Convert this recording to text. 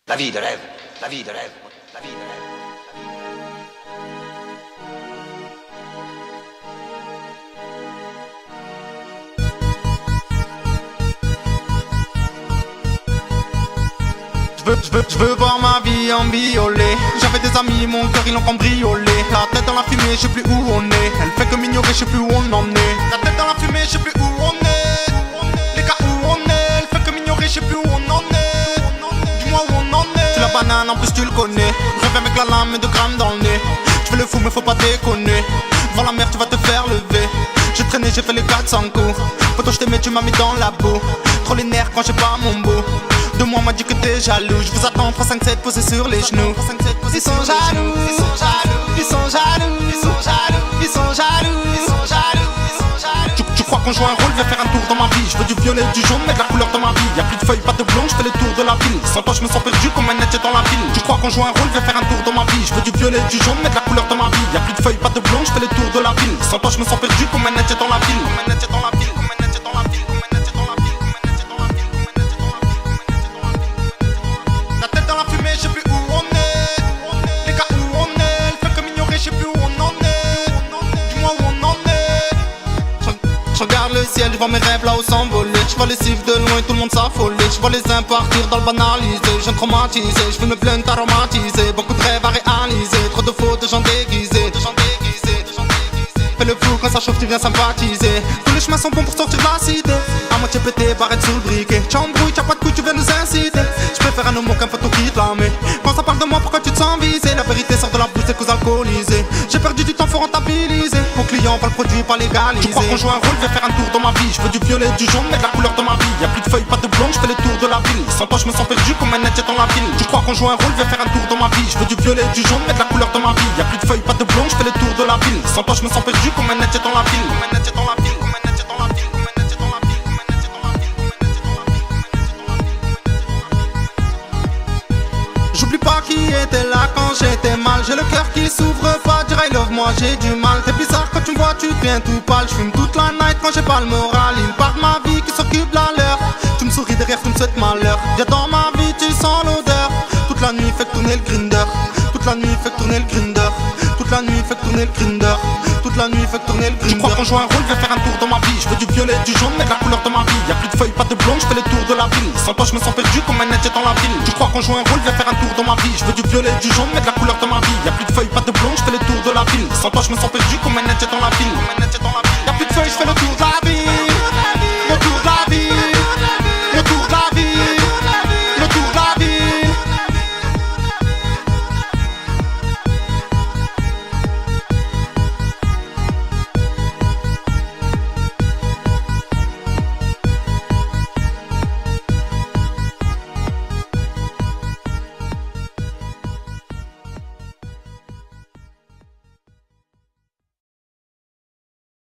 La vie de rêve, la vie de rêve, la vie de rêve. Je veux voir ma vie en violet. J'avais des amis, mon cœur ils l'ont cambriolé. La tête dans la fumée, je sais plus où on est. Elle fait que m'ignorer, je sais plus où on en est. La tête dans la fumée, je sais plus où on est. Les gars où on est, elle fait que m'ignorer, je sais plus où on en est. Dis-moi où on en est. C'est la banane, en plus tu le connais. Rêve avec la lame et 2 grammes dans le nez. Je fais le fou mais faut pas déconner. Devant la mer tu vas te faire lever. J'ai traîné, j'ai fait les 400 coups. Poto je t'aimais, tu m'as mis dans la boue. Trop les nerfs quand j'ai pas mon beau. De moi m'a dit que t'es jaloux. Je vous attends 3, 5, 7 posés sur les genoux. Ils sont jaloux, ils sont jaloux, ils sont jaloux, ils sont jaloux, ils sont jaloux, ils sont jaloux, ils sont jaloux. Tu crois qu'on joue un rôle, viens faire un tour dans ma vie. Je veux du violet, du jaune, mettre la couleur dans ma vie. Y'a plus de feuilles, pas de blond, je fais le tour de la ville. Sans toi je me sens perdu comme un net dans la ville. Tu crois qu'on joue un rôle, viens faire un tour dans ma vie. Je veux du violet, du jaune, mettre la couleur dans ma vie. Y'a plus de feuilles, pas de blond, je fais le tour de la ville. Sans toi je me sens perdu comme un net dans la ville. Comme un net dans la ville, comme un net dans la ville, comme un net dans la ville, comme un net dans la ville, comme un net dans la ville, comme un net dans la ville. La tête dans la fumée, je sais plus où on est. Les gars où on est, elle fait que m'ignorer, je sais plus où on en est. Dis-moi où on en est. Je regarde le ciel, je vois mes rêves là-haut s'envoler. Je vois les cifres de loin, tout le monde s'affoler. Je vois les uns partir dans le banalisé. Je viens traumatisé, je fume plein aromatisé. Beaucoup de rêves à réaliser, trop de faux, de gens déguisés. Fais le fou quand ça chauffe, tu viens sympathiser. Tous les chemins sont bons pour sortir de la cité. À moitié pété, barrette sous le briquet. Tu embrouilles, t'as pas de couilles, tu viens nous inciter. Je préfère un homme qu'un photo qui te la met. Quand ça parle de moi, pourquoi tu te sens visé? La vérité sort de la bouche des causes alcoolisées. J'ai perdu du temps, faut rentabiliser. Au client, pas le produit, pas légalisé. Tu crois qu'on joue un rôle, viens faire un tour dans ma vie. Je veux du violet, du jaune, mettre la couleur dans ma vie. Y'a plus de feuilles, pas de blond, je fais le tour de la ville. Sans toi, je me sens perdu comme un net dans la ville. Tu crois qu'on joue un rôle, viens faire un tour dans ma vie. Je veux du violet, du jaune, mettre la couleur dans ma vie. Y'a plus de feuilles, pas de blond, je fais le tour de la ville. Sans toi, je me sens perdu comme un net dans la ville. Comme un net dans la ville, comme un net dans la ville, comme un net dans la ville, comme un net dans la ville, comme un net dans la ville, comme un net dans la ville, comme un net dans la ville. J'oublie pas qui était là quand j'étais mal. J'ai le cœur qui s'ouvre pas, dire I love moi j'ai du mal. T'es bizarre quand tu me vois, tu deviens tout pâle. J'fume toute la night quand j'ai pas le moral. Il part de ma vie qui s'occupe de la leur. Tu me souris derrière, tu me souhaites malheur. Viens dans ma vie, tu sens l'odeur. Toute la nuit fait que tourner le grinder. Toute la nuit fait que tourner le grinder. Toute la nuit fait que tourner le grinder. Toute la nuit fait que tourner le grinder. Tu crois qu'on joue un rôle, viens faire un tour dans ma vie. Je veux du violet, du jaune, mettre la couleur dans ma vie. Y'a plus de feuilles, pas de blond, je fais le tour de la ville. Sans toi je me sens perdu comme un net dans la ville. Tu crois qu'on joue un rôle, viens faire un tour dans ma vie. Je veux du violet, du jaune, mettre la couleur dans ma vie. Y'a plus de feuilles, pas de blond, je fais le tour de la ville. Sans toi je me sens perdu comme un net dans la ville. Y'a plus de feuilles, je fais le tour de la